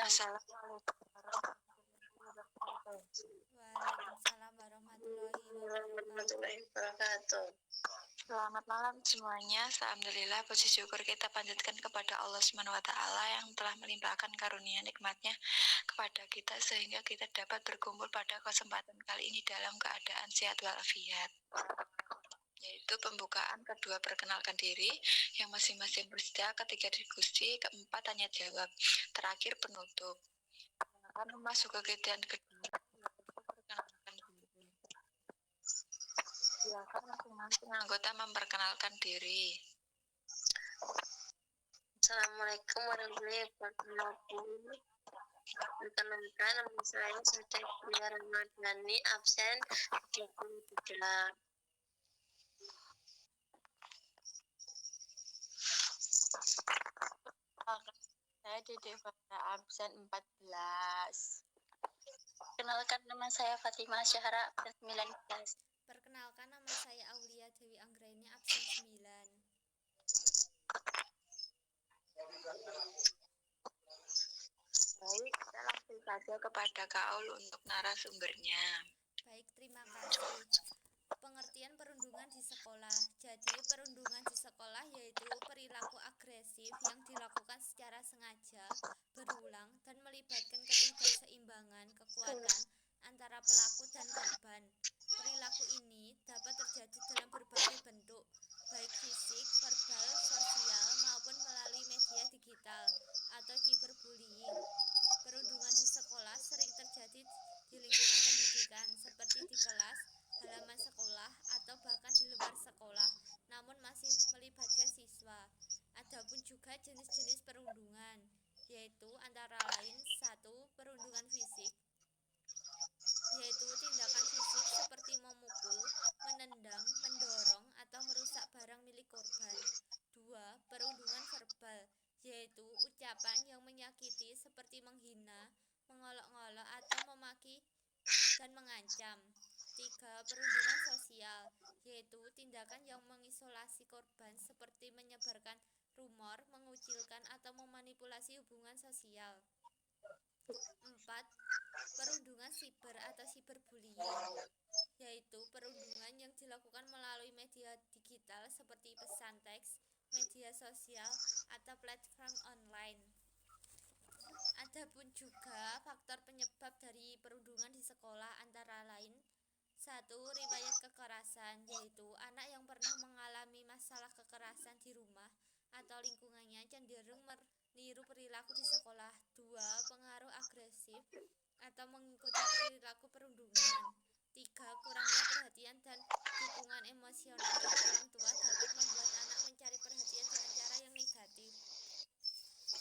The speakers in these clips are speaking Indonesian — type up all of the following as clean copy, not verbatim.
Assalamualaikum Waalaikumsalam warahmatullahi wabarakatuh. wabarakatuh. Selamat malam semuanya. Alhamdulillah, puji syukur kita panjatkan kepada Allah Subhanahu wa Ta'ala yang telah melimpahkan karunia nikmatnya kepada kita sehingga kita dapat berkumpul pada kesempatan kali ini dalam keadaan sehat walafiat. Yaitu pembukaan kedua perkenalkan diri, yang masing-masing bersedia, ketiga diskusi, keempat tanya jawab, terakhir penutup. Akan masuk ke kegiatan kedua, perkenalkan diri. Silakan masing-masing anggota memperkenalkan diri. Assalamualaikum warahmatullahi wabarakatuh. Perkenalkan, nama saya Sada Kuliah Ramadhani, absen 33. Saya Dede Fara, absen 14. Kenalkan, nama saya Fatimah Syahra, absen 19. Perkenalkan, nama saya Aulia Dewi Anggraini, absen 9. Baik, kita langsung saja kepada Kak Aul untuk narasumbernya. Baik, terima kasih. Pengertian perundungan di sekolah. Jadi, perundungan di sekolah yaitu perilaku agresif yang dilakukan secara sengaja, berulang, dan melibatkan ketidakseimbangan kekuatan antara pelaku dan korban. Perilaku ini dapat terjadi dalam berbagai bentuk, baik fisik, verbal, sosial, maupun melalui media digital atau cyberbullying. Perundungan di sekolah sering terjadi di lingkungan pendidikan, seperti di kelas, halaman sekolah, atau bahkan di luar sekolah, namun masih melibatkan siswa. Adapun juga jenis-jenis perundungan, yaitu antara lain 1. Perundungan fisik, yaitu tindakan fisik seperti memukul, menendang, mendorong, atau merusak barang milik korban. 2. Perundungan verbal, yaitu ucapan yang menyakiti seperti menghina, mengolok-ngolok, atau memaki dan mengancam. 3. Perundungan sosial, yaitu tindakan yang mengisolasi korban seperti menyebarkan rumor, mengucilkan, atau memanipulasi hubungan sosial. 4. Perundungan siber atau cyberbullying, yaitu perundungan yang dilakukan melalui media digital seperti pesan teks, media sosial, atau platform online. Adapun juga faktor penyebab dari perundungan di sekolah antara lain 1. Riwayat kekerasan, yaitu anak yang pernah mengalami masalah kekerasan di rumah atau lingkungannya cenderung meniru perilaku di sekolah. 2. Pengaruh agresif atau mengikuti perilaku perundungan. 3. Kurangnya perhatian dan dukungan emosional dari orang tua dapat membuat anak mencari perhatian dengan cara yang negatif.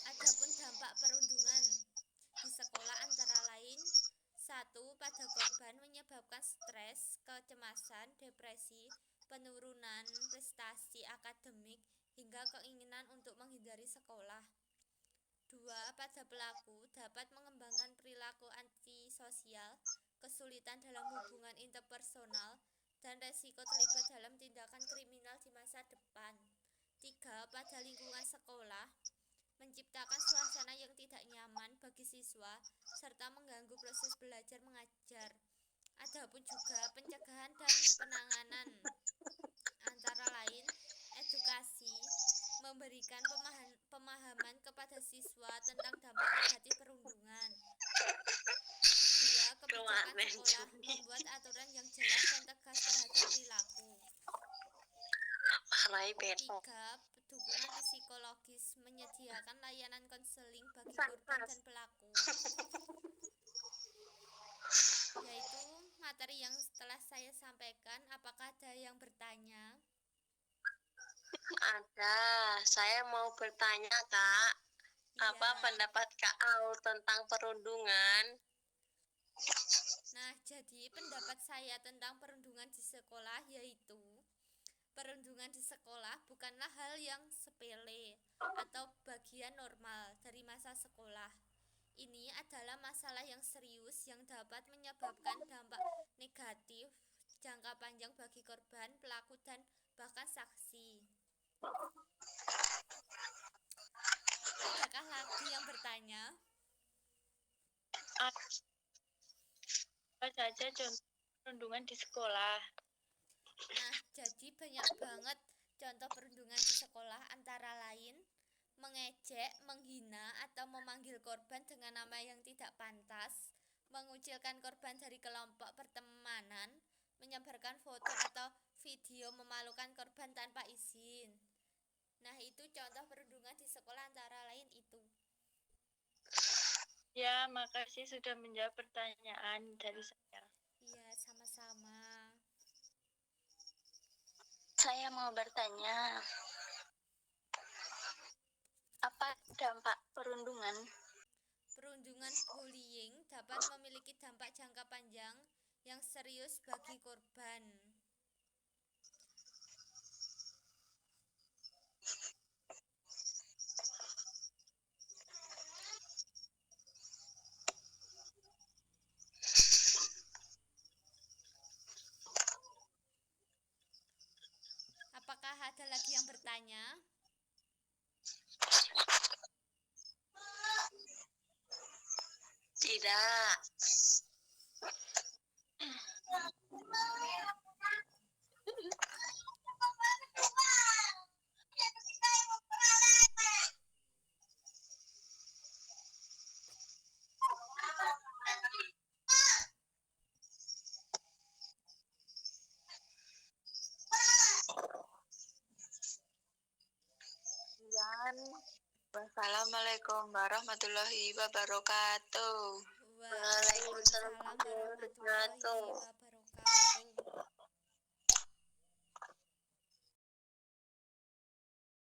Adapun dampak perundungan di sekolah antara lain 1. Pada korban menyebabkan stres, kecemasan, depresi, penurunan prestasi akademik, hingga keinginan untuk menghindari sekolah. 2. Pada pelaku dapat mengembangkan perilaku antisosial, kesulitan dalam hubungan interpersonal, dan resiko terlibat dalam tindakan kriminal di masa depan. 3. Pada lingkungan sekolah menciptakan suasana yang tidak nyaman bagi siswa serta mengganggu proses belajar mengajar. Adapun juga pencegahan dan penanganan antara lain edukasi, memberikan pemahaman kepada siswa tentang dampak negatif perundungan. 2. Kebijakan sekolah membuat aturan yang jelas dan tegas terhadap perilaku. 3. Dukungan psikologis, menyediakan layanan konseling bagi korban dan pelaku. Yaitu materi yang telah saya sampaikan. Apakah ada yang bertanya? Ada, saya mau bertanya, Kak. Apa pendapat Kak Aul tentang perundungan? Nah, jadi pendapat saya tentang perundungan di sekolah yaitu perundungan di sekolah bukanlah hal yang sepele atau bagian normal dari masa sekolah. Ini adalah masalah yang serius yang dapat menyebabkan dampak negatif jangka panjang bagi korban, pelaku, dan bahkan saksi. Adakah lagi yang bertanya? saja contoh perundungan di sekolah? Nah, jadi banyak banget contoh perundungan di sekolah, antara lain mengejek, menghina, atau memanggil korban dengan nama yang tidak pantas, mengucilkan korban dari kelompok pertemanan, menyebarkan foto atau video memalukan korban tanpa izin. Nah, itu contoh perundungan di sekolah antara lain itu. Ya, makasih sudah menjawab pertanyaan dari saya. Iya, sama-sama. Saya mau bertanya, apa dampak perundungan? Perundungan bullying dapat memiliki dampak jangka panjang yang serius bagi korban. Apakah ada lagi yang bertanya? Tidak. Wassalamualaikum warahmatullahi wabarakatuh. Waalaikumsalam warahmatullahi wabarakatuh.